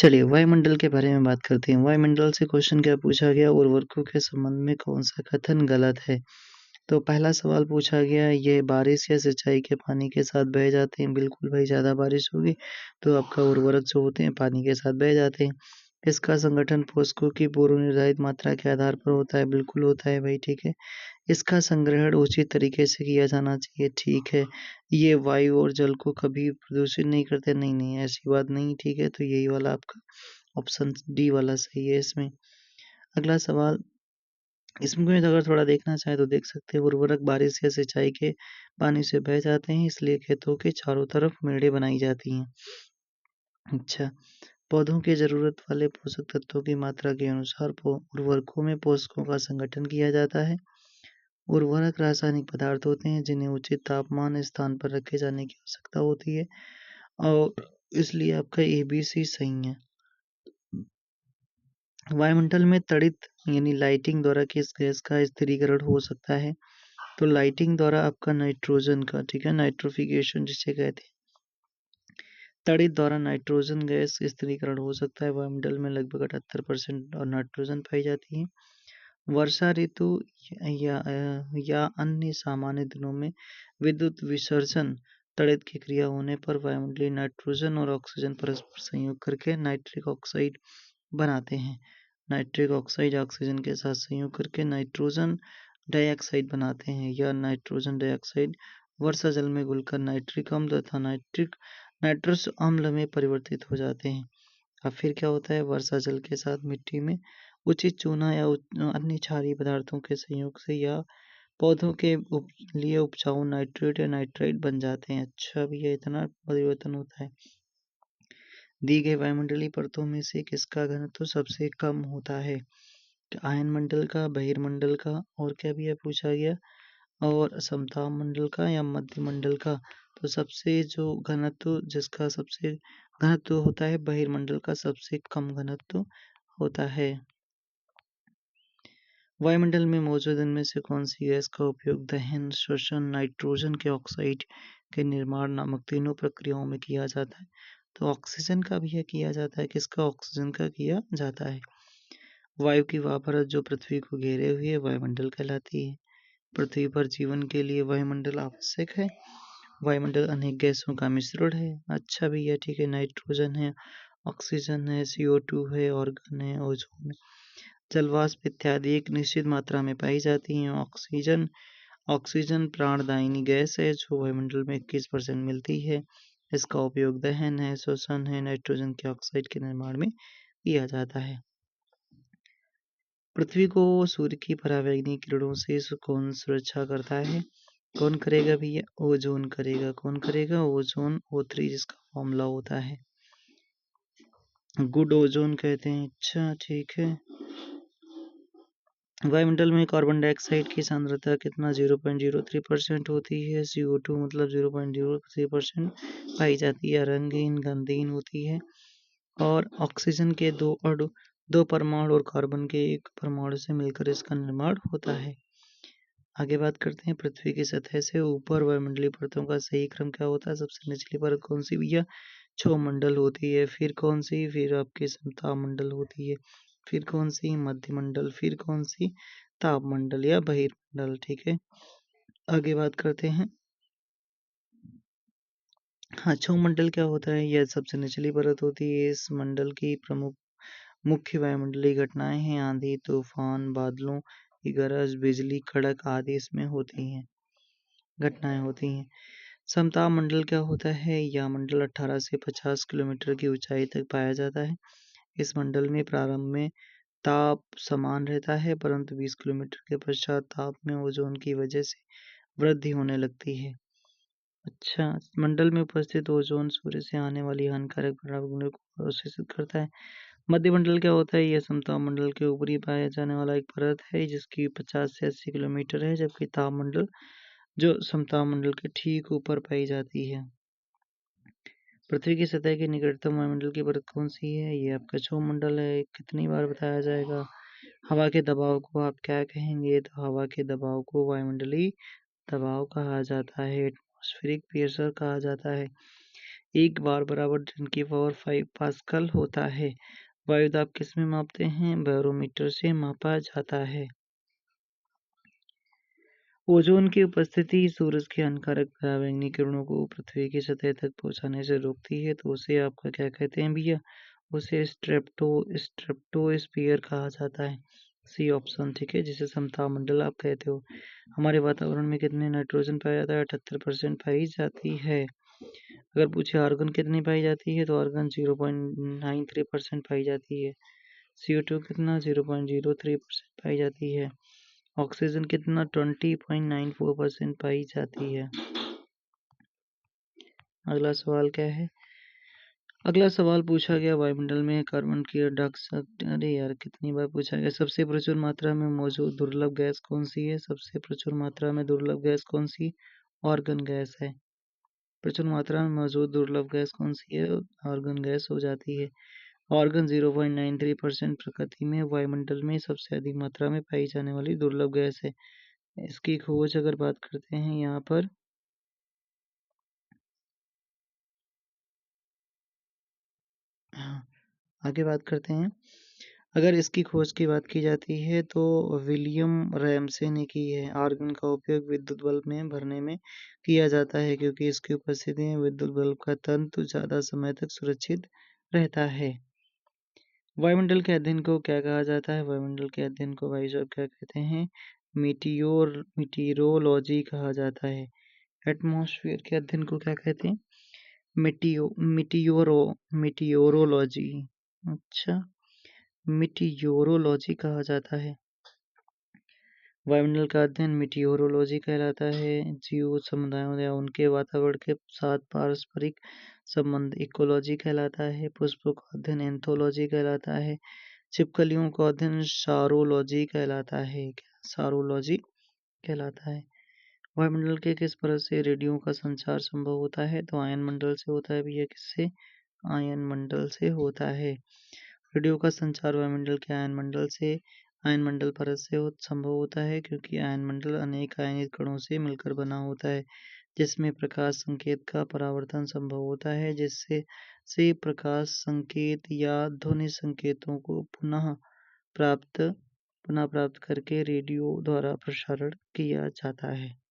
चलिए वायुमंडल के बारे में बात करते हैं। वायुमंडल से क्वेश्चन क्या पूछा गया, उर्वरकों के संबंध में कौन सा कथन गलत है? तो पहला सवाल पूछा गया, ये बारिश या सिंचाई के पानी के साथ बह जाते हैं। बिल्कुल भाई, ज़्यादा बारिश होगी तो आपका उर्वरक जो होते हैं पानी के साथ बह जाते हैं। इसका संगठन पोषकों की पूर्व निर्धारित मात्रा के आधार पर होता है। बिल्कुल होता है भाई, ठीक है। इसका संग्रहण उचित तरीके से किया जाना चाहिए, ठीक है। ये वायु और जल को कभी प्रदूषित नहीं करते, नहीं नहीं ऐसी बात नहीं, ठीक है। तो यही वाला आपका ऑप्शन डी वाला सही है इसमें। अगला सवाल, इसमें अगर थोड़ा देखना चाहें तो देख सकते हैं, उर्वरक बारिश या सिंचाई के पानी से बह जाते हैं, इसलिए खेतों के चारों तरफ मेड़े बनाई जाती हैं। अच्छा, पौधों की जरूरत वाले पोषक तत्वों की मात्रा के अनुसार उर्वरकों में पोषकों का संगठन किया जाता है। उर्वरक रासायनिक पदार्थ होते हैं जिन्हें उचित तापमान स्थान पर रखे जाने की आवश्यकता होती है, और इसलिए आपका ABC सही है। वायुमंडल में तड़ित यानी लाइटिंग द्वारा किस गैस का स्थिरीकरण हो सकता है? तो लाइटिंग द्वारा आपका नाइट्रोजन का, ठीक है, नाइट्रोफिकेशन जिसे कहते हैं। तड़ित द्वारा नाइट्रोजन गैस स्थिरीकरण हो सकता है। वायुमंडल में लगभग 78% और नाइट्रोजन पाई जाती है। वर्षा ऋतु या अन्य सामान्य दिनों में विद्युत विसर्जन तड़ित की क्रिया होने पर वायुमंडलीय नाइट्रोजन और ऑक्सीजन परस्पर संयोग करके नाइट्रिक ऑक्साइड बनाते हैं। नाइट्रिक ऑक्साइड ऑक्सीजन के साथ संयोग करके नाइट्रोजन डाइऑक्साइड बनाते हैं। यह नाइट्रोजन डाइऑक्साइड वर्षा जल में घुलकर नाइट्रिक अम्ल तथा नाइट्रस अम्ल में परिवर्तित हो जाते हैं। अब फिर क्या होता है, वर्षा जल के साथ मिट्टी में उचित चूना या अन्य क्षारीय पदार्थों के संयोग से या पौधों के लिए उपजाऊ नाइट्रेट या नाइट्राइट बन जाते हैं। अच्छा भैया, इतना परिवर्तन होता है। दी गई वायुमंडलीय परतों में से किसका घनत्व सबसे कम होता है? आयन मंडल का, बहिर्मंडल का, और क्या भी पूछा गया, और समताप मंडल का या मध्य मंडल का? तो सबसे जो घनत्व जिसका सबसे घनत्व होता है, बहिर्मंडल का सबसे कम घनत्व होता है। वायुमंडल में मौजूद इनमें से कौन सी गैस का उपयोग दहन, श्वसन, नाइट्रोजन के ऑक्साइड के निर्माण नामक तीनों प्रक्रियाओं में किया जाता है? तो ऑक्सीजन का भी किया जाता है। किसका? ऑक्सीजन का किया जाता है। वायु की वह परत जो पृथ्वी को घेरे हुए है वायुमंडल कहलाती है। पृथ्वी पर जीवन के लिए वायुमंडल आवश्यक है। वायुमंडल अनेक गैसों का मिश्रण है। अच्छा भैया, ठीक है। नाइट्रोजन है, ऑक्सीजन है, CO2 है, ऑर्गन है, ओजोन है, जलवाष्प इत्यादि एक निश्चित मात्रा में पाई जाती हैं। ऑक्सीजन प्राणदायिनी गैस है जो वायुमंडल में 21% मिलती है। इसका उपयोग दहन है, श्वसन है, नाइट्रोजन के ऑक्साइड के निर्माण में किया जाता है। पृथ्वी को सूर्य की परावैंगनी किरणों से कौन सुरक्षा करता है? कौन करेगा भैया? ओजोन करेगा। कौन करेगा? ओजोन O3 जिसका फॉर्मूला होता है। गुड ओजोन कहते हैं। अच्छा, ठीक है। वायुमंडल में कार्बन डाइऑक्साइड की सांद्रता कितना? 0.03% होती है। CO2 मतलब 0.03% पाई जाती है। रंगहीन गंधहीन होती है। और ऑक्सीजन के दो परमाणु और कार्बन के एक परमाणु से मिलकर इसका निर्माण होता है। आगे बात करते हैं, पृथ्वी की सतह से ऊपर वायुमंडलीय परतों का सही क्रम क्या होता है? सबसे निचली परत कौन सी भैया? क्षोमंडल होती है। फिर कौन सी? फिर आपकी समताप मंडल होती है। फिर कौन सी? मध्यमंडल। फिर कौन सी? तापमंडल या बहिर्मंडल, ठीक है। आगे बात करते हैं। हाँ, क्षोमंडल क्या होता है? यह सबसे निचली परत होती है। इस मंडल की मुख्य वायुमंडलीय घटनाएं हैं आंधी, तूफान, बादलों की गरज, बिजली कड़क आदि इसमें होती हैं, घटनाएं होती हैं। समताप मंडल क्या होता है? यह मंडल 18 से 50 किलोमीटर की ऊंचाई तक पाया जाता है। इस मंडल में प्रारंभ में ताप समान रहता है, परंतु 20 किलोमीटर के पश्चात ताप में ओजोन की वजह से वृद्धि होने लगती है। अच्छा, मंडल में उपस्थित ओजोन सूर्य से आने वाली हानिकारक पराबैंगनी को अवशोषित करता है। मध्यमंडल क्या होता है? यह समताप मंडल के ऊपरी पाया जाने वाला एक परत है जिसकी 50 से 80 किलोमीटर है, जबकि ताप मंडल जो समताप मंडल के ठीक ऊपर पाई जाती है। पृथ्वी की सतह के निकटतम वायुमंडल की परत कौन सी है? ये आपका क्षोमंडल है। कितनी बार बताया जाएगा? हवा के दबाव को आप क्या कहेंगे? तो हवा के दबाव को वायुमंडलीय दबाव कहा जाता है, एटमॉस्फेरिक प्रेशर कहा जाता है। 1 बार बराबर 10⁵ पास्कल होता है। वायुदाब किसमें मापते हैं? बैरोमीटर से मापा जाता है। ओजोन की उपस्थिति सूरज के हानिकारक पराबैंगनी किरणों को पृथ्वी की सतह तक पहुंचाने से रोकती है, तो उसे आपका क्या कहते हैं भैया? उसे स्ट्रेप्टोस्फीयर कहा जाता है। सी ऑप्शन, ठीक है, जिसे समताप मंडल आप कहते हो। हमारे वातावरण में कितने नाइट्रोजन पाया जाता है? 78% पाई जाती है। अगर पूछे आर्गन कितनी पाई जाती है, तो आर्गन 0.93% पाई जाती है। CO2 कितना? 0.03% पाई जाती है। ऑक्सीजन कितना? 20.94% पाई जाती है। अगला सवाल क्या है? अगला सवाल पूछा गया वायुमंडल में कार्बन की डाइऑक्साइड, अरे यार कितनी बार पूछा गया। सबसे प्रचुर मात्रा में मौजूद दुर्लभ गैस कौन सी है? सबसे प्रचुर मात्रा में दुर्लभ गैस कौन सी? ऑर्गन गैस है। प्रचुर मात्रा में मौजूद दुर्लभ गैस कौन सी है? ऑर्गन गैस हो जाती है। ऑर्गन 0.93% प्रकृति में वायुमंडल में सबसे अधिक मात्रा में पाई जाने वाली दुर्लभ गैस है। इसकी खोज अगर बात करते हैं यहाँ पर, हाँ, आगे बात करते हैं। अगर इसकी खोज की बात की जाती है तो विलियम रैमसे ने की है। आर्गन का उपयोग विद्युत बल्ब में भरने में किया जाता है, क्योंकि इसकी उपस्थिति में विद्युत बल्ब का तंतु ज़्यादा समय तक सुरक्षित रहता है। वायुमंडल के अध्ययन को क्या कहा जाता है? वायुमंडल के अध्ययन को भाई साहब क्या कहते हैं? मीटियोरोलॉजी कहा जाता है। एटमॉस्फेयर के अध्ययन को क्या कहते हैं? मीटियोरोलॉजी। अच्छा, मीटियोरोलॉजी कहा जाता है। वायुमंडल का अध्ययन मीटियोरोलॉजी कहलाता है। जीव समुदायों या उनके वातावरण के साथ पारस्परिक संबंध इकोलॉजी कहलाता है। पुष्पों का अध्ययन एंथोलॉजी कहलाता है। छिपकलियों का अध्ययन सारोलॉजी कहलाता है। सारोलॉजी कहलाता है। वायुमंडल के किस परत से रेडियो का संचार संभव होता है? तो आयन मंडल से होता है भैया। किससे? आयन मंडल से होता है। रेडियो का संचार वायुमंडल के आयन मंडल से, आयन मंडल परत से संभव होता है, क्योंकि आयन मंडल अनेक आयनित कणों से मिलकर बना होता है, जिसमें प्रकाश संकेत का परावर्तन संभव होता है, जिससे से प्रकाश संकेत या ध्वनि संकेतों को पुनः प्राप्त करके रेडियो द्वारा प्रसारण किया जाता है।